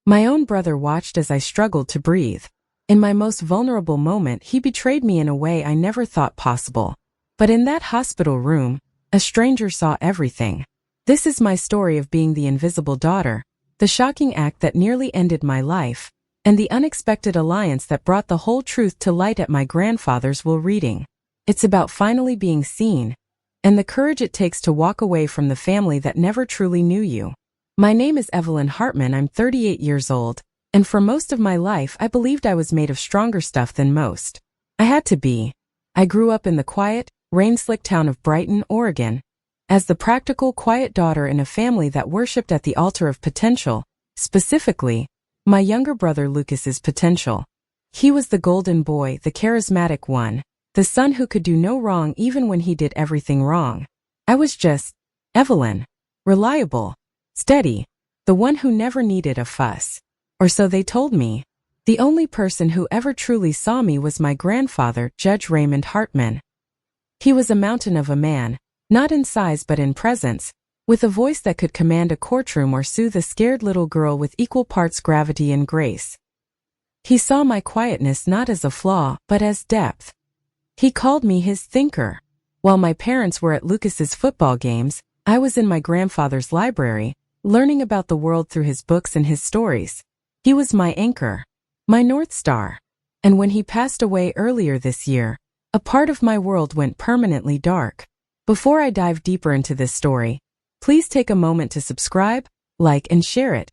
My own brother watched as I struggled to breathe. In my most vulnerable moment, he betrayed me in a way I never thought possible. But in that hospital room, a stranger saw everything. This is my story of being the invisible daughter, the shocking act that nearly ended my life, and the unexpected alliance that brought the whole truth to light at my grandfather's will reading. It's about finally being seen, and the courage it takes to walk away from the family that never truly knew you. My name is Evelyn Hartman. I'm 38 years old, and for most of my life I believed I was made of stronger stuff than most. I had to be. I grew up in the quiet, rain-slicked town of Brighton, Oregon, as the practical, quiet daughter in a family that worshipped at the altar of potential, specifically, my younger brother Lucas's potential. He was the golden boy, the charismatic one, the son who could do no wrong even when he did everything wrong. I was just Evelyn, reliable, steady, the one who never needed a fuss. Or so they told me. The only person who ever truly saw me was my grandfather, Judge Raymond Hartman. He was a mountain of a man, not in size but in presence, with a voice that could command a courtroom or soothe a scared little girl with equal parts gravity and grace. He saw my quietness not as a flaw, but as depth. He called me his thinker. While my parents were at Lucas's football games, I was in my grandfather's library, learning about the world through his books and his stories. He was my anchor, my North Star. And when he passed away earlier this year, a part of my world went permanently dark. Before I dive deeper into this story, please take a moment to subscribe, like, and share it.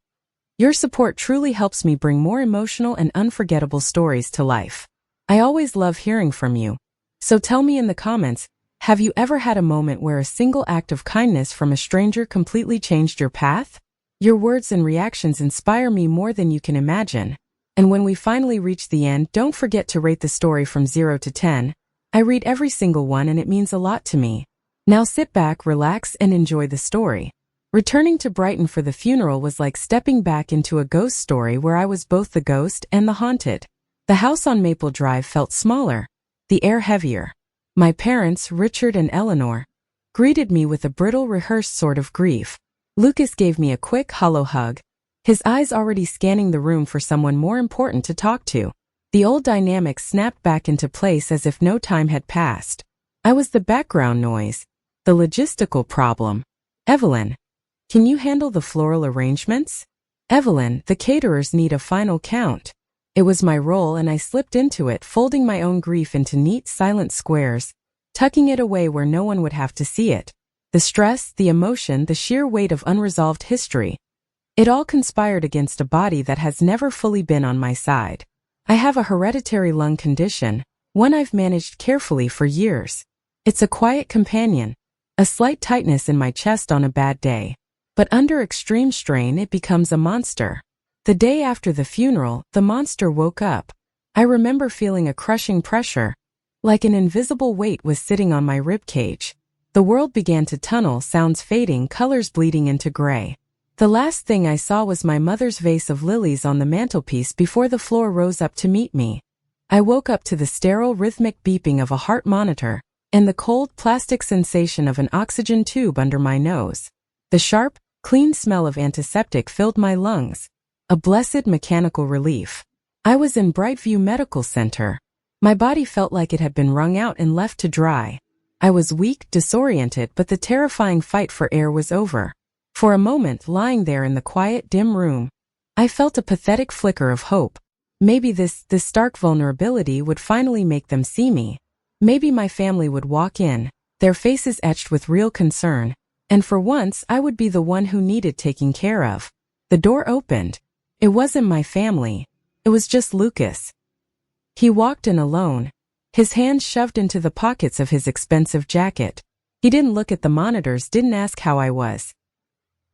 Your support truly helps me bring more emotional and unforgettable stories to life. I always love hearing from you. So tell me in the comments, have you ever had a moment where a single act of kindness from a stranger completely changed your path? Your words and reactions inspire me more than you can imagine. And when we finally reach the end, don't forget to rate the story from 0 to 10. I read every single one and it means a lot to me. Now sit back, relax, and enjoy the story. Returning to Brighton for the funeral was like stepping back into a ghost story where I was both the ghost and the haunted. The house on Maple Drive felt smaller, the air heavier. My parents, Richard and Eleanor, greeted me with a brittle, rehearsed sort of grief. Lucas gave me a quick, hollow hug, his eyes already scanning the room for someone more important to talk to. The old dynamic snapped back into place as if no time had passed. I was the background noise, the logistical problem. Evelyn, can you handle the floral arrangements? Evelyn, the caterers need a final count. It was my role and I slipped into it, folding my own grief into neat, silent squares, tucking it away where no one would have to see it. The stress, the emotion, the sheer weight of unresolved history. It all conspired against a body that has never fully been on my side. I have a hereditary lung condition, one I've managed carefully for years. It's a quiet companion, a slight tightness in my chest on a bad day. But under extreme strain it becomes a monster. The day after the funeral, the monster woke up. I remember feeling a crushing pressure, like an invisible weight was sitting on my ribcage. The world began to tunnel, sounds fading, colors bleeding into gray. The last thing I saw was my mother's vase of lilies on the mantelpiece before the floor rose up to meet me. I woke up to the sterile, rhythmic beeping of a heart monitor, and the cold, plastic sensation of an oxygen tube under my nose. The sharp, clean smell of antiseptic filled my lungs, a blessed mechanical relief. I was in Brightview Medical Center. My body felt like it had been wrung out and left to dry. I was weak, disoriented, but the terrifying fight for air was over. For a moment, lying there in the quiet, dim room, I felt a pathetic flicker of hope. Maybe this stark vulnerability would finally make them see me. Maybe my family would walk in, their faces etched with real concern, and for once I would be the one who needed taking care of. The door opened. It wasn't my family. It was just Lucas. He walked in alone, his hands shoved into the pockets of his expensive jacket. He didn't look at the monitors, didn't ask how I was.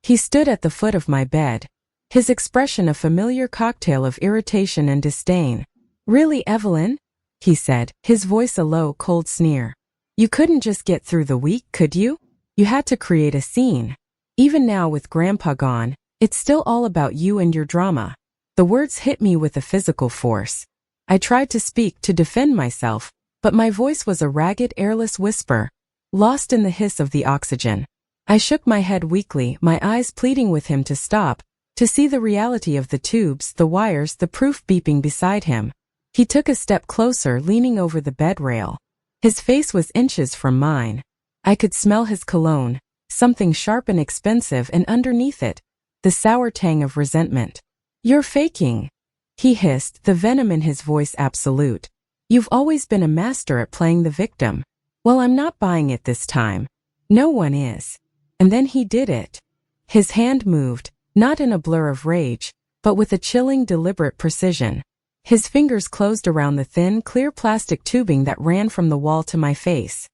He stood at the foot of my bed, his expression a familiar cocktail of irritation and disdain. "Really, Evelyn?" he said, his voice a low, cold sneer. "You couldn't just get through the week, could you? You had to create a scene. Even now with Grandpa gone, it's still all about you and your drama." The words hit me with a physical force. I tried to speak, to defend myself, but my voice was a ragged, airless whisper, lost in the hiss of the oxygen. I shook my head weakly, my eyes pleading with him to stop, To see the reality of the tubes, the wires, the proof beeping beside him. He took a step closer, leaning over the bed rail. His face was inches from mine. I could smell his cologne, something sharp and expensive, and underneath it, the sour tang of resentment. "You're faking," he hissed, the venom in his voice absolute. "You've always been a master at playing the victim. Well, I'm not buying it this time. No one is." And then he did it. His hand moved, not in a blur of rage, but with a chilling, deliberate precision. His fingers closed around the thin, clear plastic tubing that ran from the wall to my face.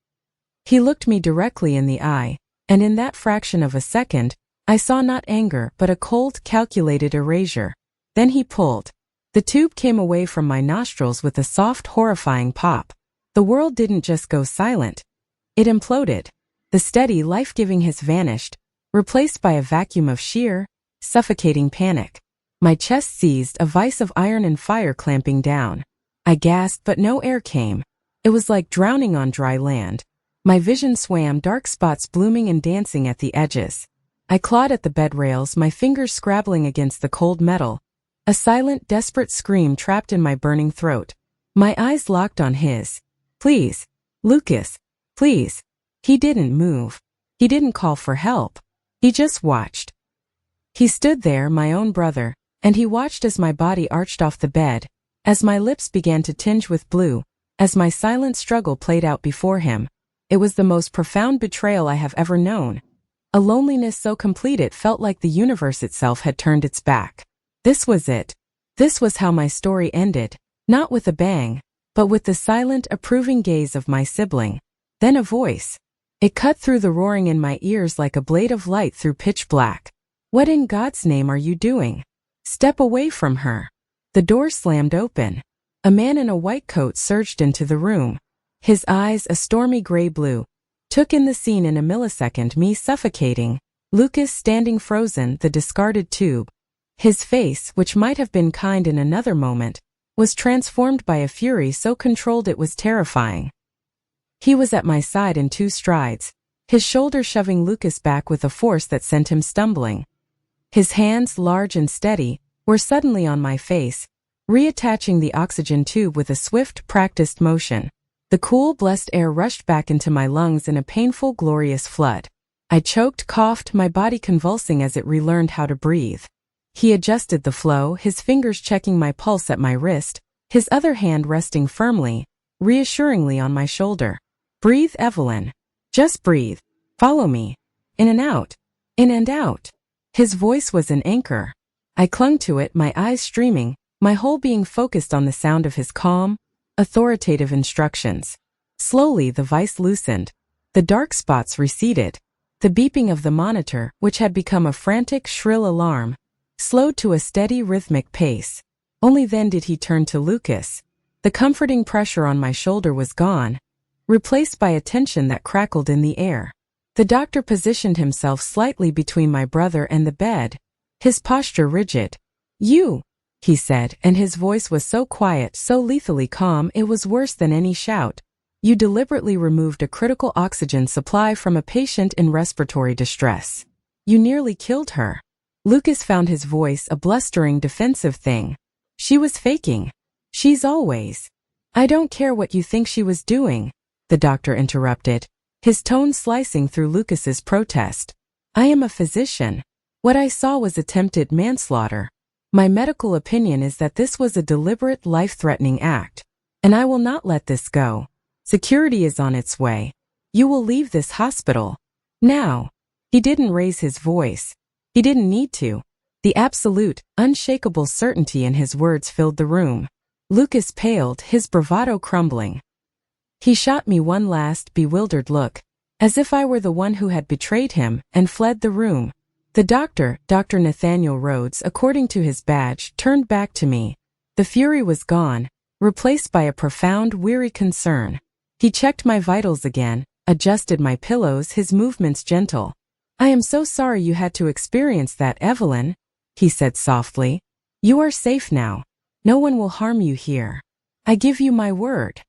He looked me directly in the eye, and in that fraction of a second, I saw not anger but a cold, calculated erasure. Then he pulled. The tube came away from my nostrils with a soft, horrifying pop. The world didn't just go silent. It imploded. The steady, life-giving hiss vanished, replaced by a vacuum of sheer, suffocating panic. My chest seized, a vice of iron and fire clamping down. I gasped, but no air came. It was like drowning on dry land. My vision swam, dark spots blooming and dancing at the edges. I clawed at the bed rails, my fingers scrabbling against the cold metal. A silent, desperate scream trapped in my burning throat. My eyes locked on his. "Please, Lucas, please." He didn't move. He didn't call for help. He just watched. He stood there, my own brother, and he watched as my body arched off the bed, as my lips began to tinge with blue, as my silent struggle played out before him. It was the most profound betrayal I have ever known. A loneliness so complete it felt like the universe itself had turned its back. This was it. This was how my story ended, not with a bang, but with the silent, approving gaze of my sibling. Then a voice. It cut through the roaring in my ears like a blade of light through pitch black. "What in God's name are you doing? Step away from her." The door slammed open. A man in a white coat surged into the room. His eyes, a stormy gray blue, took in the scene in a millisecond, me suffocating, Lucas standing frozen, the discarded tube. His face, which might have been kind in another moment, was transformed by a fury so controlled it was terrifying. He was at my side in 2 strides, his shoulder shoving Lucas back with a force that sent him stumbling. His hands, large and steady, were suddenly on my face, reattaching the oxygen tube with a swift, practiced motion. The cool, blessed air rushed back into my lungs in a painful, glorious flood. I choked, coughed, my body convulsing as it relearned how to breathe. He adjusted the flow, his fingers checking my pulse at my wrist, his other hand resting firmly, reassuringly on my shoulder. "Breathe, Evelyn. Just breathe. Follow me. In and out. In and out." His voice was an anchor. I clung to it, my eyes streaming, my whole being focused on the sound of his calm, authoritative instructions. Slowly the vice loosened. The dark spots receded. The beeping of the monitor, which had become a frantic, shrill alarm, slowed to a steady, rhythmic pace. Only then did he turn to Lucas. The comforting pressure on my shoulder was gone, replaced by a tension that crackled in the air. The doctor positioned himself slightly between my brother and the bed, his posture rigid. "You," he said, and his voice was so quiet, so lethally calm it was worse than any shout. "You deliberately removed a critical oxygen supply from a patient in respiratory distress. You nearly killed her." Lucas found his voice a blustering, defensive thing. "She was faking. She's always." "I don't care what you think she was doing," the doctor interrupted, his tone slicing through Lucas's protest. "I am a physician. What I saw was attempted manslaughter. My medical opinion is that this was a deliberate, life-threatening act, and I will not let this go. Security is on its way. You will leave this hospital. Now." He didn't raise his voice. He didn't need to. The absolute, unshakable certainty in his words filled the room. Lucas paled, his bravado crumbling. He shot me one last, bewildered look, as if I were the one who had betrayed him, and fled the room. The doctor, Dr. Nathaniel Rhodes, according to his badge, turned back to me. The fury was gone, replaced by a profound, weary concern. He checked my vitals again, adjusted my pillows, his movements gentle. "I am so sorry you had to experience that, Evelyn," he said softly. "You are safe now. No one will harm you here. I give you my word."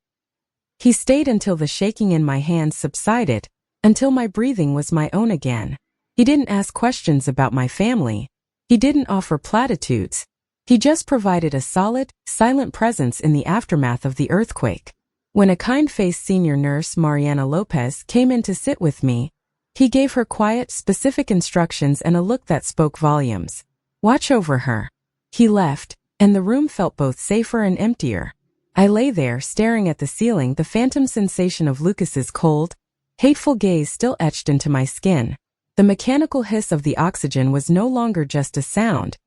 He stayed until the shaking in my hands subsided, until my breathing was my own again. He didn't ask questions about my family. He didn't offer platitudes. He just provided a solid, silent presence in the aftermath of the earthquake. When a kind-faced senior nurse, Mariana Lopez, came in to sit with me, he gave her quiet, specific instructions and a look that spoke volumes. Watch over her. He left, and the room felt both safer and emptier. I lay there, staring at the ceiling, the phantom sensation of Lucas's cold, hateful gaze still etched into my skin. The mechanical hiss of the oxygen was no longer just a sound.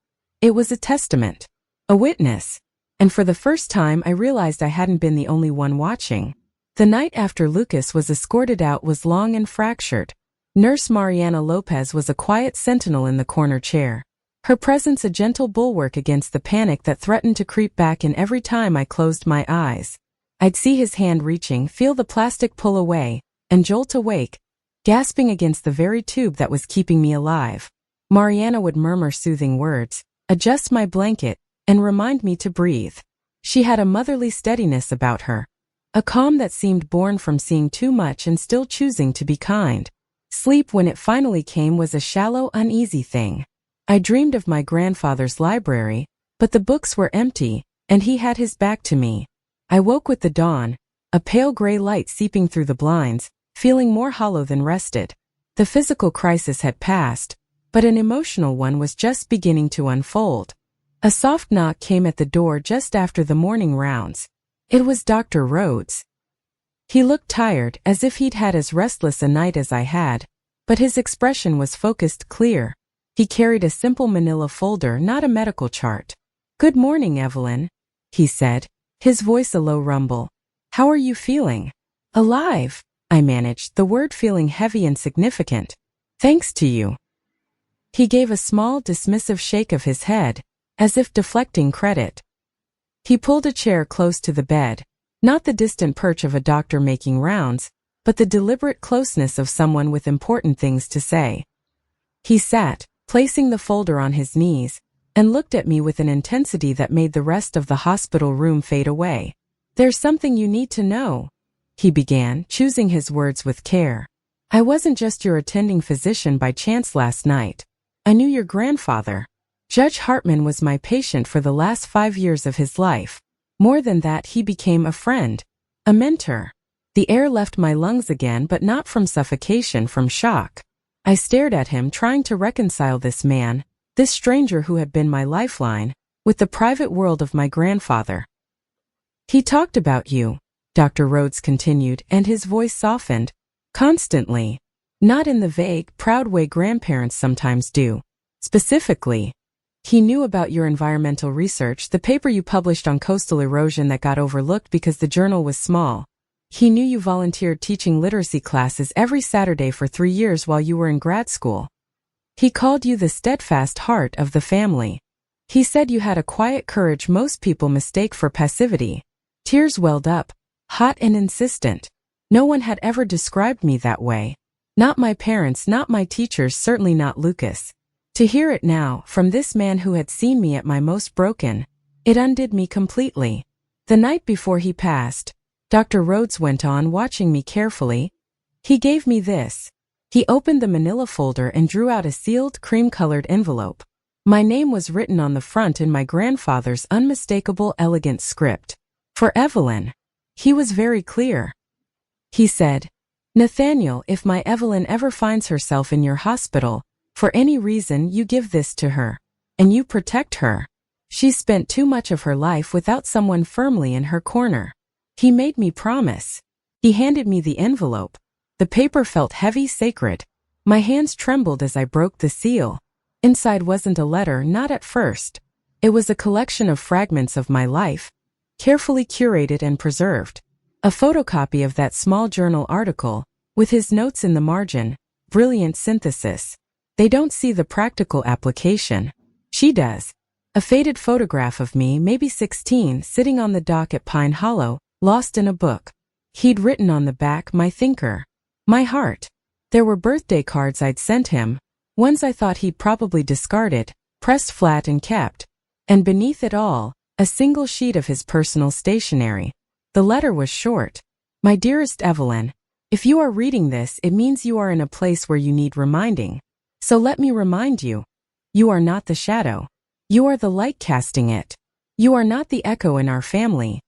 It was a testament, a witness. And for the first time I realized I hadn't been the only one watching. The night after Lucas was escorted out was long and fractured. Nurse Mariana Lopez was a quiet sentinel in the corner chair. Her presence a gentle bulwark against the panic that threatened to creep back in every time I closed my eyes. I'd see his hand reaching, feel the plastic pull away, and jolt awake, gasping against the very tube that was keeping me alive. Mariana would murmur soothing words, adjust my blanket, and remind me to breathe. She had a motherly steadiness about her, a calm that seemed born from seeing too much and still choosing to be kind. Sleep, when it finally came, was a shallow, uneasy thing. I dreamed of my grandfather's library, but the books were empty, and he had his back to me. I woke with the dawn, a pale gray light seeping through the blinds, feeling more hollow than rested. The physical crisis had passed, but an emotional one was just beginning to unfold. A soft knock came at the door just after the morning rounds. It was Dr. Rhodes. He looked tired, as if he'd had as restless a night as I had, but his expression was focused, clear. He carried a simple manila folder, not a medical chart. Good morning, Evelyn, he said, his voice a low rumble. How are you feeling? Alive, I managed, the word feeling heavy and significant. Thanks to you. He gave a small, dismissive shake of his head, as if deflecting credit. He pulled a chair close to the bed, not the distant perch of a doctor making rounds, but the deliberate closeness of someone with important things to say. He sat, placing the folder on his knees, and looked at me with an intensity that made the rest of the hospital room fade away. There's something you need to know, he began, choosing his words with care. I wasn't just your attending physician by chance last night. I knew your grandfather. Judge Hartman was my patient for the last 5 years of his life. More than that, he became a friend, a mentor. The air left my lungs again, but not from suffocation, from shock. I stared at him, trying to reconcile this man, this stranger who had been my lifeline, with the private world of my grandfather. He talked about you, Dr. Rhodes continued, and his voice softened. Constantly. Not in the vague, proud way grandparents sometimes do. Specifically, he knew about your environmental research, the paper you published on coastal erosion that got overlooked because the journal was small. He knew you volunteered teaching literacy classes every Saturday for 3 years while you were in grad school. He called you the steadfast heart of the family. He said you had a quiet courage most people mistake for passivity. Tears welled up, hot and insistent. No one had ever described me that way. Not my parents, not my teachers, certainly not Lucas. To hear it now, from this man who had seen me at my most broken, it undid me completely. The night before he passed, Dr. Rhodes went on, watching me carefully. He gave me this. He opened the manila folder and drew out a sealed, cream-colored envelope. My name was written on the front in my grandfather's unmistakable, elegant script. For Evelyn. He was very clear. He said, Nathaniel, if my Evelyn ever finds herself in your hospital, for any reason, you give this to her. And you protect her. She's spent too much of her life without someone firmly in her corner. He made me promise. He handed me the envelope. The paper felt heavy, sacred. My hands trembled as I broke the seal. Inside wasn't a letter, not at first. It was a collection of fragments of my life, carefully curated and preserved. A photocopy of that small journal article, with his notes in the margin. Brilliant synthesis. They don't see the practical application. She does. A faded photograph of me, maybe 16, sitting on the dock at Pine Hollow, lost in a book. He'd written on the back, my thinker. My heart. There were birthday cards I'd sent him, ones I thought he'd probably discarded, pressed flat and kept. And beneath it all, a single sheet of his personal stationery. The letter was short. My dearest Evelyn, if you are reading this, it means you are in a place where you need reminding. So let me remind you. You are not the shadow. You are the light casting it. You are not the echo in our family.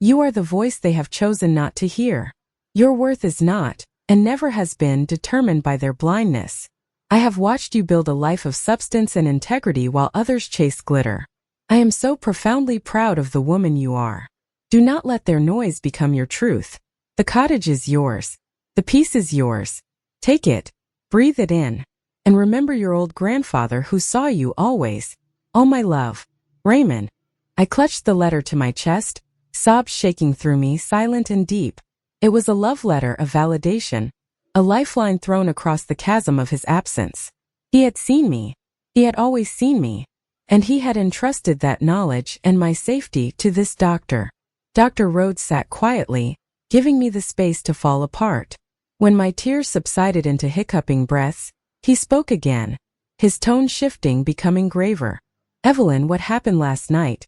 You are the voice they have chosen not to hear. Your worth is not, and never has been, determined by their blindness. I have watched you build a life of substance and integrity while others chase glitter. I am so profoundly proud of the woman you are. Do not let their noise become your truth. The cottage is yours. The peace is yours. Take it, breathe it in, and remember your old grandfather who saw you always. All my love, Raymond. I clutched the letter to my chest, sobs shaking through me, silent and deep. It was a love letter of validation, a lifeline thrown across the chasm of his absence. He had seen me. He had always seen me. And he had entrusted that knowledge and my safety to this doctor. Dr. Rhodes sat quietly, giving me the space to fall apart. When my tears subsided into hiccuping breaths, he spoke again, his tone shifting, becoming graver. Evelyn, what happened last night?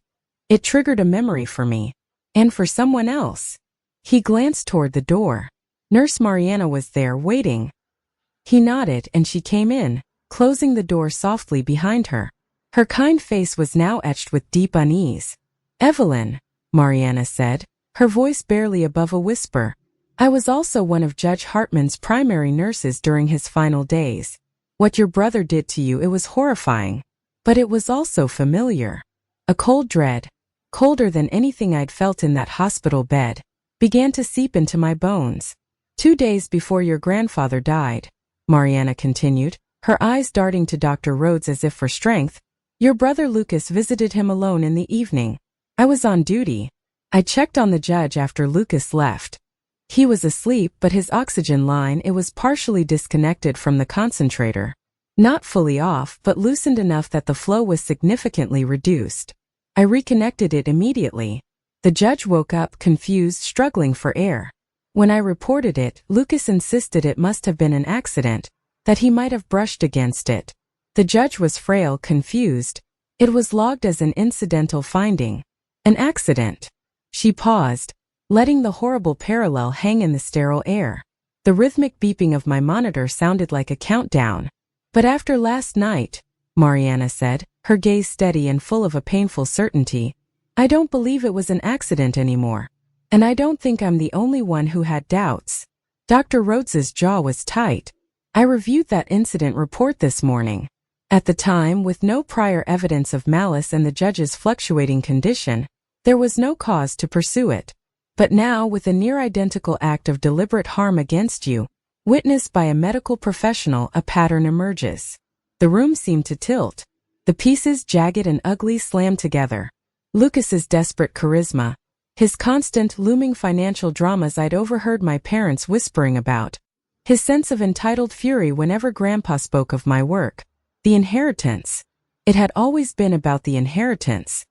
It triggered a memory for me. And for someone else. He glanced toward the door. Nurse Mariana was there, waiting. He nodded and she came in, closing the door softly behind her. Her kind face was now etched with deep unease. Evelyn, Mariana said, her voice barely above a whisper. I was also one of Judge Hartman's primary nurses during his final days. What your brother did to you, it was horrifying. But it was also familiar. A cold dread, colder than anything I'd felt in that hospital bed, began to seep into my bones. 2 days before your grandfather died, Mariana continued, her eyes darting to Dr. Rhodes as if for strength, your brother Lucas visited him alone in the evening. I was on duty. I checked on the judge after Lucas left. He was asleep, but his oxygen line, it was partially disconnected from the concentrator. Not fully off, but loosened enough that the flow was significantly reduced. I reconnected it immediately. The judge woke up, confused, struggling for air. When I reported it, Lucas insisted it must have been an accident, that he might have brushed against it. The judge was frail, confused. It was logged as an incidental finding. An accident. She paused, letting the horrible parallel hang in the sterile air. The rhythmic beeping of my monitor sounded like a countdown. But after last night, Mariana said, her gaze steady and full of a painful certainty, I don't believe it was an accident anymore. And I don't think I'm the only one who had doubts. Dr. Rhodes's jaw was tight. I reviewed that incident report this morning. At the time, with no prior evidence of malice and the judge's fluctuating condition, there was no cause to pursue it. But now, with a near-identical act of deliberate harm against you, witnessed by a medical professional, a pattern emerges. The room seemed to tilt. The pieces, jagged and ugly, slammed together. Lucas's desperate charisma, his constant, looming financial dramas I'd overheard my parents whispering about, his sense of entitled fury whenever Grandpa spoke of my work, the inheritance. It had always been about the inheritance.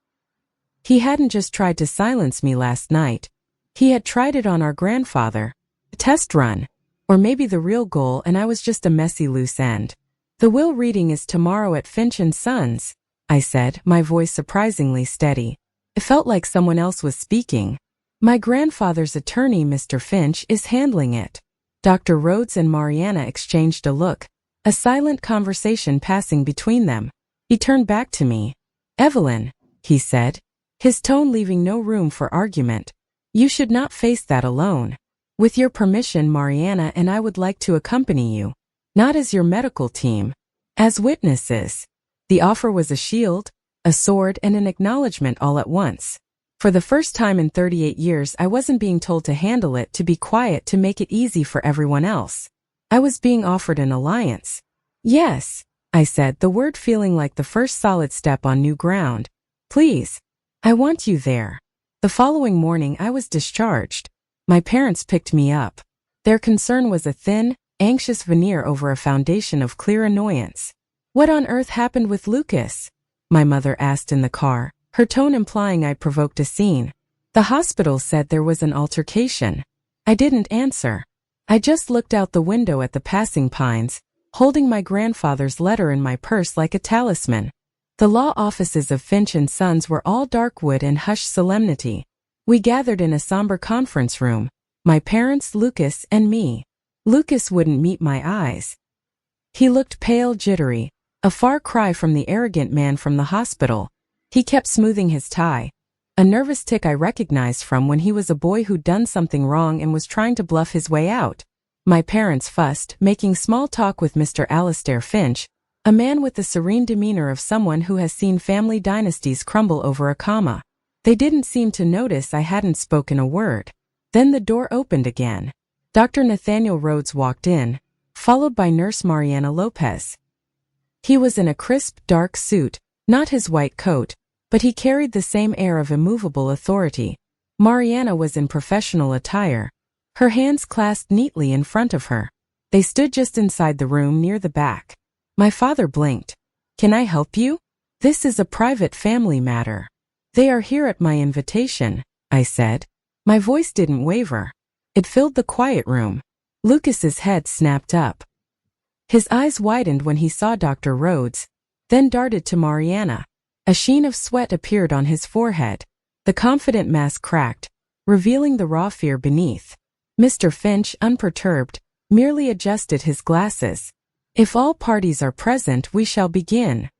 He hadn't just tried to silence me last night. He had tried it on our grandfather. A test run. Or maybe the real goal, and I was just a messy loose end. The will reading is tomorrow at Finch & Sons, I said, my voice surprisingly steady. It felt like someone else was speaking. My grandfather's attorney, Mr. Finch, is handling it. Dr. Rhodes and Mariana exchanged a look, a silent conversation passing between them. He turned back to me. Evelyn, he said, his tone leaving no room for argument. You should not face that alone. With your permission, Mariana and I would like to accompany you. Not as your medical team. As witnesses. The offer was a shield, a sword, and an acknowledgement all at once. For the first time in 38 years, I wasn't being told to handle it, to be quiet, to make it easy for everyone else. I was being offered an alliance. Yes, I said, the word feeling like the first solid step on new ground. Please. I want you there. The following morning I was discharged. My parents picked me up. Their concern was a thin, anxious veneer over a foundation of clear annoyance. What on earth happened with Lucas? My mother asked in the car, her tone implying I provoked a scene. The hospital said there was an altercation. I didn't answer. I just looked out the window at the passing pines, holding my grandfather's letter in my purse like a talisman. The law offices of Finch & Sons were all dark wood and hushed solemnity. We gathered in a somber conference room, my parents, Lucas, and me. Lucas wouldn't meet my eyes. He looked pale, jittery, A far cry from the arrogant man from the hospital. He kept smoothing his tie. A nervous tic I recognized from when he was a boy who'd done something wrong and was trying to bluff his way out. My parents fussed, making small talk with Mr. Alastair Finch, a man with the serene demeanor of someone who has seen family dynasties crumble over a comma. They didn't seem to notice I hadn't spoken a word. Then the door opened again. Dr. Nathaniel Rhodes walked in, followed by Nurse Mariana Lopez. He was in a crisp, dark suit, not his white coat, but he carried the same air of immovable authority. Mariana was in professional attire, her hands clasped neatly in front of her. They stood just inside the room near the back. My father blinked. "Can I help you? This is a private family matter." "They are here at my invitation," I said. My voice didn't waver. It filled the quiet room. Lucas's head snapped up. His eyes widened when he saw Dr. Rhodes, then darted to Mariana. A sheen of sweat appeared on his forehead. The confident mask cracked, revealing the raw fear beneath. Mr. Finch, unperturbed, merely adjusted his glasses. "If all parties are present, we shall begin."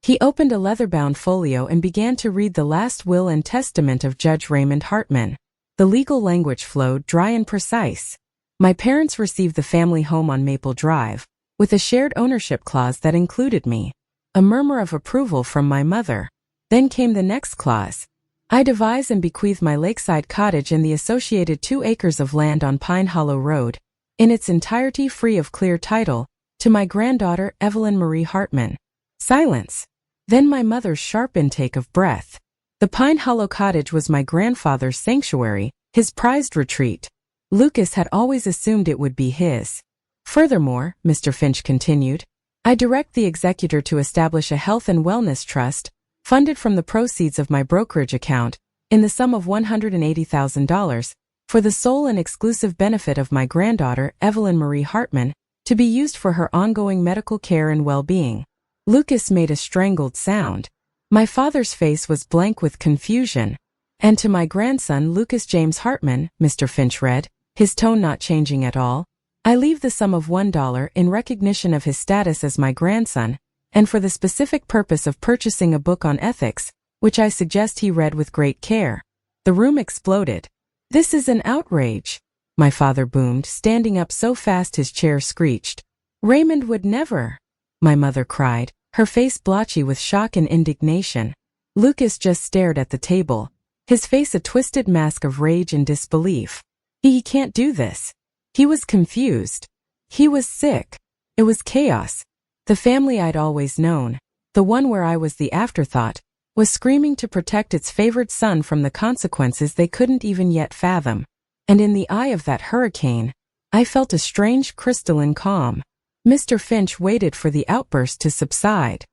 He opened a leather-bound folio and began to read the last will and testament of Judge Raymond Hartman. The legal language flowed dry and precise. My parents received the family home on Maple Drive, with a shared ownership clause that included me. A murmur of approval from my mother. Then came the next clause. I devise and bequeath my lakeside cottage and the associated 2 acres of land on Pine Hollow Road, in its entirety free of clear title, to my granddaughter Evelyn Marie Hartman. Silence. Then my mother's sharp intake of breath. The Pine Hollow cottage was my grandfather's sanctuary, his prized retreat. Lucas had always assumed it would be his. Furthermore, Mr. Finch continued, I direct the executor to establish a health and wellness trust, funded from the proceeds of my brokerage account, in the sum of $180,000, for the sole and exclusive benefit of my granddaughter, Evelyn Marie Hartman, to be used for her ongoing medical care and well-being. Lucas made a strangled sound. My father's face was blank with confusion. And to my grandson, Lucas James Hartman, Mr. Finch read, his tone not changing at all, I leave the sum of $1 in recognition of his status as my grandson, and for the specific purpose of purchasing a book on ethics, which I suggest he read with great care. The room exploded. This is an outrage, my father boomed, standing up so fast his chair screeched. Raymond would never, my mother cried, her face blotchy with shock and indignation. Lucas just stared at the table, his face a twisted mask of rage and disbelief. He can't do this. He was confused. He was sick. It was chaos. The family I'd always known, the one where I was the afterthought, was screaming to protect its favored son from the consequences they couldn't even yet fathom. And in the eye of that hurricane, I felt a strange crystalline calm. Mr. Finch waited for the outburst to subside.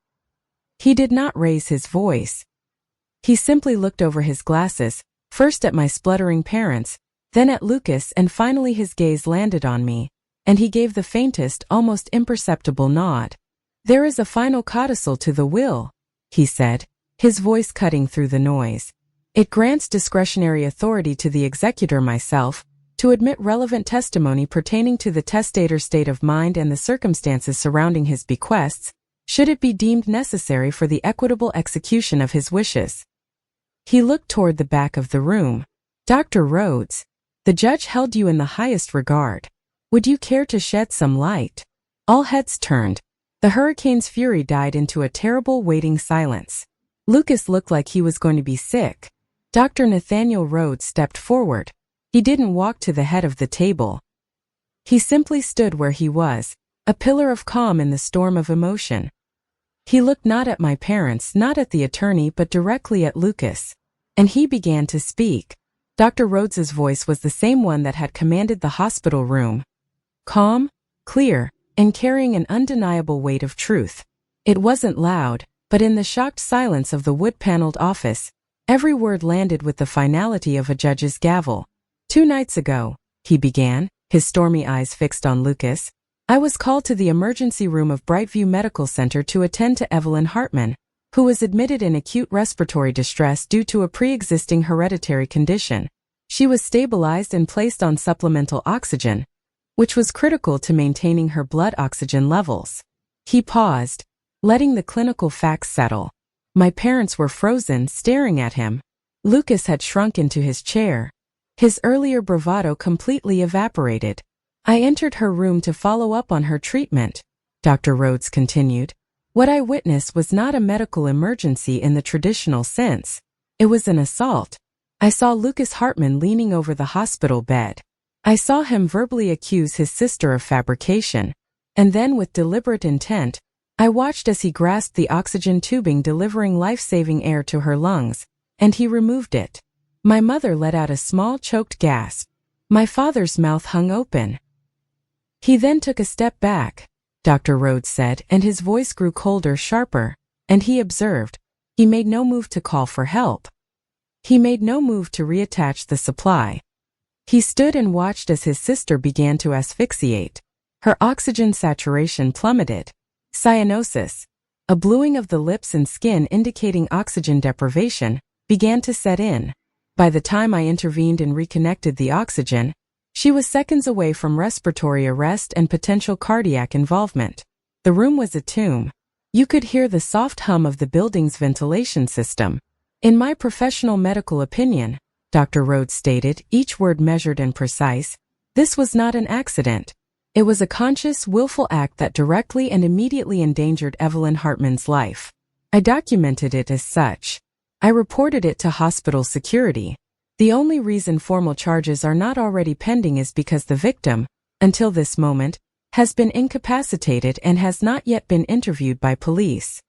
He did not raise his voice. He simply looked over his glasses, first at my spluttering parents, then at Lucas, and finally his gaze landed on me, and he gave the faintest, almost imperceptible nod. There is a final codicil to the will, he said, his voice cutting through the noise. It grants discretionary authority to the executor, myself, to admit relevant testimony pertaining to the testator's state of mind and the circumstances surrounding his bequests, should it be deemed necessary for the equitable execution of his wishes. He looked toward the back of the room. Dr. Rhodes, the judge held you in the highest regard. Would you care to shed some light? All heads turned. The hurricane's fury died into a terrible waiting silence. Lucas looked like he was going to be sick. Dr. Nathaniel Rhodes stepped forward. He didn't walk to the head of the table. He simply stood where he was, a pillar of calm in the storm of emotion. He looked not at my parents, not at the attorney, but directly at Lucas. And he began to speak. Dr. Rhodes's voice was the same one that had commanded the hospital room. Calm, clear, and carrying an undeniable weight of truth. It wasn't loud, but in the shocked silence of the wood-paneled office, every word landed with the finality of a judge's gavel. 2 nights ago, he began, his stormy eyes fixed on Lucas, I was called to the emergency room of Brightview Medical Center to attend to Evelyn Hartman, who was admitted in acute respiratory distress due to a pre-existing hereditary condition. She was stabilized and placed on supplemental oxygen, which was critical to maintaining her blood oxygen levels. He paused, letting the clinical facts settle. My parents were frozen, staring at him. Lucas had shrunk into his chair. His earlier bravado completely evaporated. I entered her room to follow up on her treatment, Dr. Rhodes continued. What I witnessed was not a medical emergency in the traditional sense. It was an assault. I saw Lucas Hartman leaning over the hospital bed. I saw him verbally accuse his sister of fabrication. And then, with deliberate intent, I watched as he grasped the oxygen tubing delivering life-saving air to her lungs, and he removed it. My mother let out a small choked gasp. My father's mouth hung open. He then took a step back, Dr. Rhodes said, and his voice grew colder, sharper, and he observed. He made no move to call for help. He made no move to reattach the supply. He stood and watched as his sister began to asphyxiate. Her oxygen saturation plummeted. Cyanosis, a bluing of the lips and skin indicating oxygen deprivation, began to set in. By the time I intervened and reconnected the oxygen, she was seconds away from respiratory arrest and potential cardiac involvement. The room was a tomb. You could hear the soft hum of the building's ventilation system. In my professional medical opinion, Dr. Rhodes stated, each word measured and precise, this was not an accident. It was a conscious, willful act that directly and immediately endangered Evelyn Hartman's life. I documented it as such. I reported it to hospital security. The only reason formal charges are not already pending is because the victim, until this moment, has been incapacitated and has not yet been interviewed by police.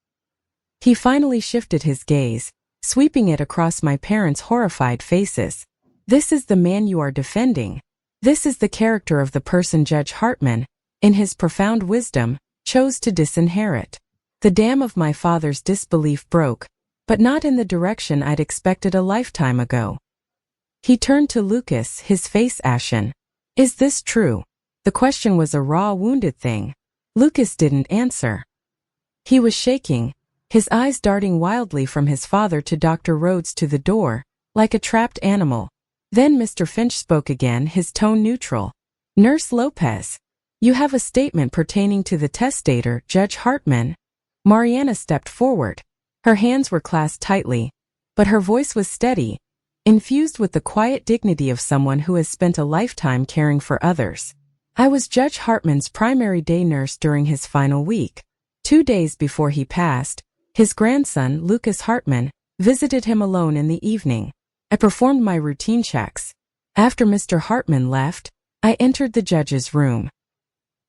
He finally shifted his gaze, sweeping it across my parents' horrified faces. This is the man you are defending. This is the character of the person Judge Hartman, in his profound wisdom, chose to disinherit. The dam of my father's disbelief broke, but not in the direction I'd expected a lifetime ago. He turned to Lucas, his face ashen. Is this true? The question was a raw, wounded thing. Lucas didn't answer. He was shaking, his eyes darting wildly from his father to Dr. Rhodes to the door, like a trapped animal. Then Mr. Finch spoke again, his tone neutral. Nurse Lopez, you have a statement pertaining to the testator, Judge Hartman. Mariana stepped forward. Her hands were clasped tightly, but her voice was steady, infused with the quiet dignity of someone who has spent a lifetime caring for others. I was Judge Hartman's primary day nurse during his final week. 2 days before he passed, his grandson, Lucas Hartman, visited him alone in the evening. I performed my routine checks. After Mr. Hartman left, I entered the judge's room.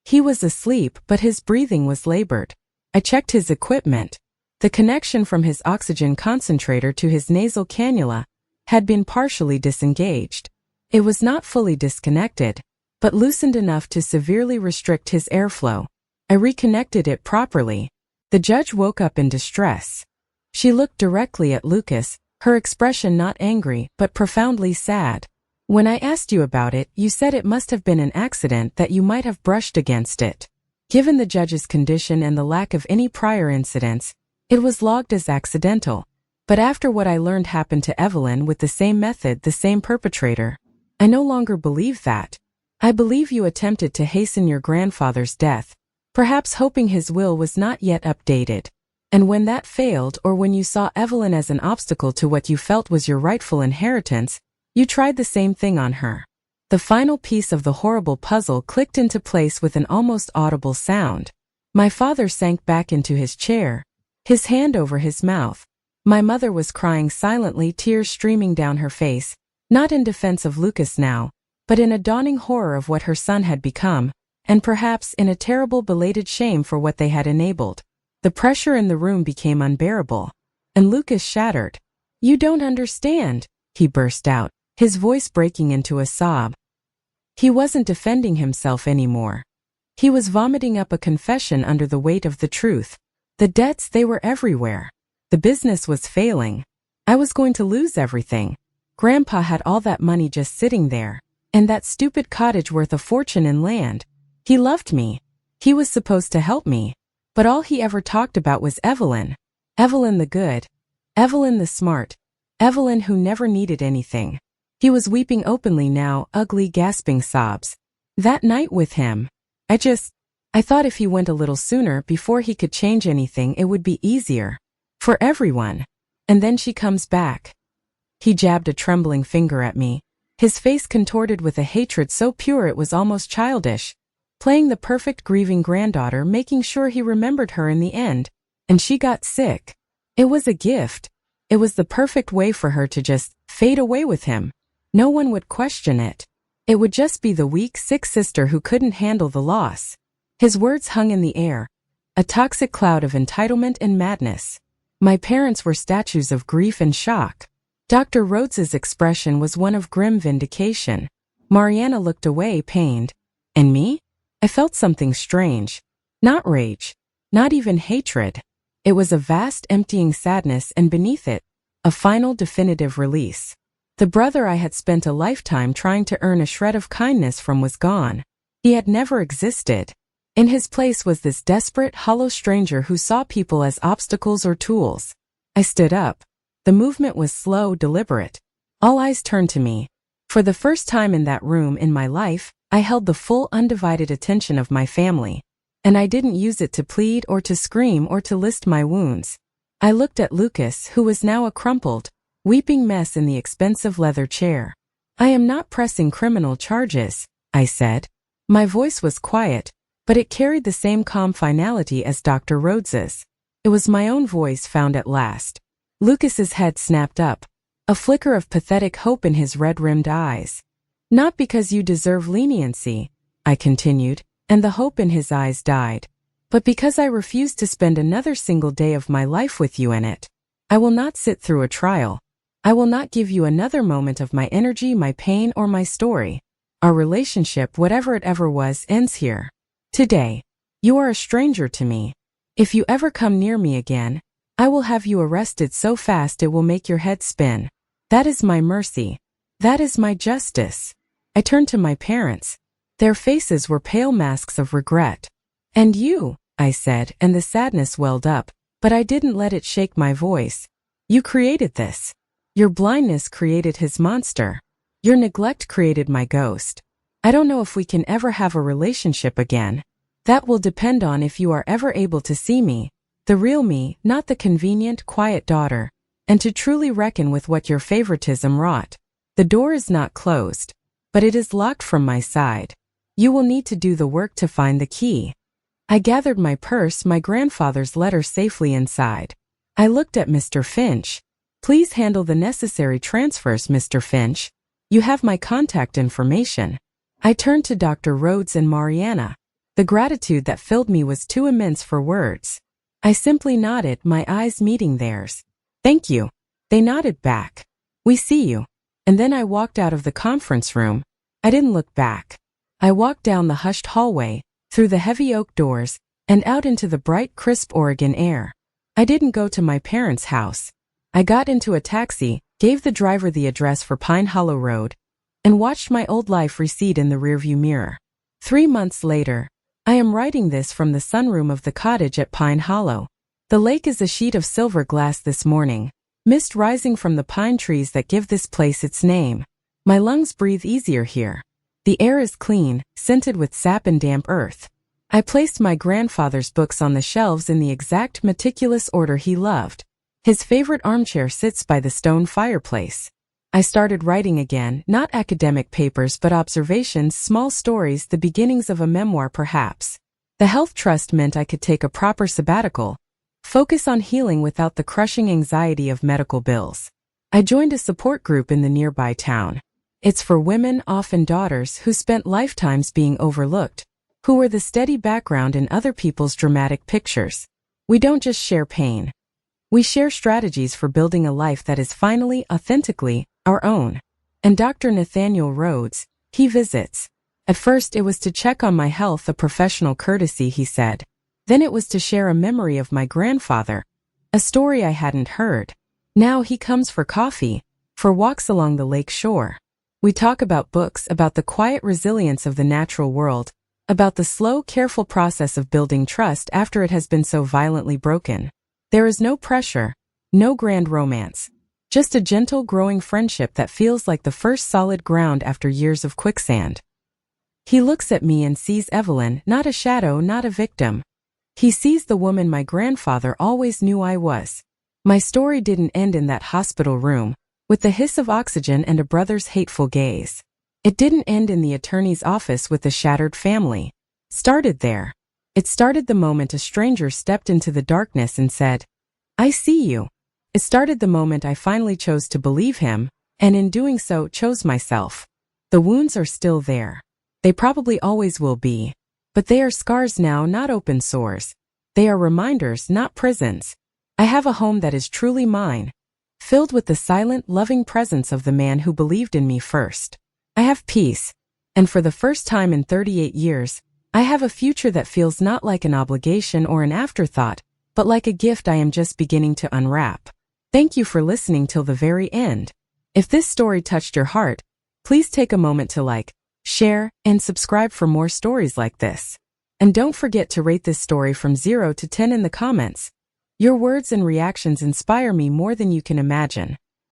He was asleep, but his breathing was labored. I checked his equipment. The connection from his oxygen concentrator to his nasal cannula had been partially disengaged. It was not fully disconnected, but loosened enough to severely restrict his airflow. I reconnected it properly. The judge woke up in distress. She looked directly at Lucas, her expression not angry but profoundly sad. When I asked you about it, you said it must have been an accident, that you might have brushed against it. Given the judge's condition and the lack of any prior incidents, it was logged as accidental. But after what I learned happened to Evelyn with the same method, the same perpetrator, I no longer believe that. I believe you attempted to hasten your grandfather's death, perhaps hoping his will was not yet updated. And when that failed, or when you saw Evelyn as an obstacle to what you felt was your rightful inheritance, you tried the same thing on her. The final piece of the horrible puzzle clicked into place with an almost audible sound. My father sank back into his chair, his hand over his mouth. My mother was crying silently, tears streaming down her face, not in defense of Lucas now, but in a dawning horror of what her son had become, and perhaps in a terrible belated shame for what they had enabled. The pressure in the room became unbearable, and Lucas shattered. You don't understand, he burst out, his voice breaking into a sob. He wasn't defending himself anymore. He was vomiting up a confession under the weight of the truth. The debts, they were everywhere. The business was failing. I was going to lose everything. Grandpa had all that money just sitting there, and that stupid cottage worth a fortune in land. He loved me. He was supposed to help me. But all he ever talked about was Evelyn. Evelyn the good. Evelyn the smart. Evelyn who never needed anything. He was weeping openly now, ugly gasping sobs. That night with him, I thought if he went a little sooner before he could change anything, it would be easier. For everyone. And then she comes back. He jabbed a trembling finger at me, his face contorted with a hatred so pure it was almost childish, playing the perfect grieving granddaughter, making sure he remembered her in the end, and she got sick. It was a gift. It was the perfect way for her to just fade away with him. No one would question it. It would just be the weak, sick sister who couldn't handle the loss. His words hung in the air, a toxic cloud of entitlement and madness. My parents were statues of grief and shock. Dr. Rhodes's expression was one of grim vindication. Mariana looked away, pained. And me? I felt something strange. Not rage. Not even hatred. It was a vast, emptying sadness, and beneath it, a final, definitive release. The brother I had spent a lifetime trying to earn a shred of kindness from was gone. He had never existed. In his place was this desperate, hollow stranger who saw people as obstacles or tools. I stood up. The movement was slow, deliberate. All eyes turned to me. For the first time in that room in my life, I held the full, undivided attention of my family. And I didn't use it to plead or to scream or to list my wounds. I looked at Lucas, who was now a crumpled, weeping mess in the expensive leather chair. I am not pressing criminal charges, I said. My voice was quiet, but it carried the same calm finality as Dr. Rhodes's. It was my own voice found at last. Lucas's head snapped up, a flicker of pathetic hope in his red-rimmed eyes. Not because you deserve leniency, I continued, and the hope in his eyes died, but because I refuse to spend another single day of my life with you in it. I will not sit through a trial. I will not give you another moment of my energy, my pain, or my story. Our relationship, whatever it ever was, ends here. Today. You are a stranger to me. If you ever come near me again, I will have you arrested so fast it will make your head spin. That is my mercy. That is my justice. I turned to my parents. Their faces were pale masks of regret. And you, I said, and the sadness welled up, but I didn't let it shake my voice. You created this. Your blindness created his monster. Your neglect created my ghost. I don't know if we can ever have a relationship again. That will depend on if you are ever able to see me, the real me, not the convenient, quiet daughter, and to truly reckon with what your favoritism wrought. The door is not closed, but it is locked from my side. You will need to do the work to find the key. I gathered my purse, my grandfather's letter safely inside. I looked at Mr. Finch. Please handle the necessary transfers, Mr. Finch. You have my contact information. I turned to Dr. Rhodes and Mariana. The gratitude that filled me was too immense for words. I simply nodded, my eyes meeting theirs. Thank you. They nodded back. We see you. And then I walked out of the conference room. I didn't look back. I walked down the hushed hallway, through the heavy oak doors, and out into the bright, crisp Oregon air. I didn't go to my parents' house. I got into a taxi, gave the driver the address for Pine Hollow Road, and watched my old life recede in the rearview mirror. 3 months later, I am writing this from the sunroom of the cottage at Pine Hollow. The lake is a sheet of silver glass this morning, mist rising from the pine trees that give this place its name. My lungs breathe easier here. The air is clean, scented with sap and damp earth. I placed my grandfather's books on the shelves in the exact meticulous order he loved. His favorite armchair sits by the stone fireplace. I started writing again, not academic papers but observations, small stories, the beginnings of a memoir perhaps. The health trust meant I could take a proper sabbatical, focus on healing without the crushing anxiety of medical bills. I joined a support group in the nearby town. It's for women, often daughters, who spent lifetimes being overlooked, who were the steady background in other people's dramatic pictures. We don't just share pain. We share strategies for building a life that is finally, authentically, our own. And Dr. Nathaniel Rhodes, he visits. At first it was to check on my health, a professional courtesy, he said. Then it was to share a memory of my grandfather, a story I hadn't heard. Now he comes for coffee, for walks along the lake shore. We talk about books, about the quiet resilience of the natural world, about the slow, careful process of building trust after it has been so violently broken. There is no pressure, no grand romance, just a gentle, growing friendship that feels like the first solid ground after years of quicksand. He looks at me and sees Evelyn, not a shadow, not a victim. He sees the woman my grandfather always knew I was. My story didn't end in that hospital room, with the hiss of oxygen and a brother's hateful gaze. It didn't end in the attorney's office with the shattered family. Started there. It started the moment a stranger stepped into the darkness and said, "I see you." It started the moment I finally chose to believe him, and in doing so chose myself. The wounds are still there. They probably always will be. But they are scars now, not open sores. They are reminders, not prisons. I have a home that is truly mine, filled with the silent, loving presence of the man who believed in me first. I have peace, and for the first time in 38 years, I have a future that feels not like an obligation or an afterthought, but like a gift I am just beginning to unwrap. Thank you for listening till the very end. If this story touched your heart, please take a moment to like, share, and subscribe for more stories like this. And don't forget to rate this story from 0 to 10 in the comments. Your words and reactions inspire me more than you can imagine.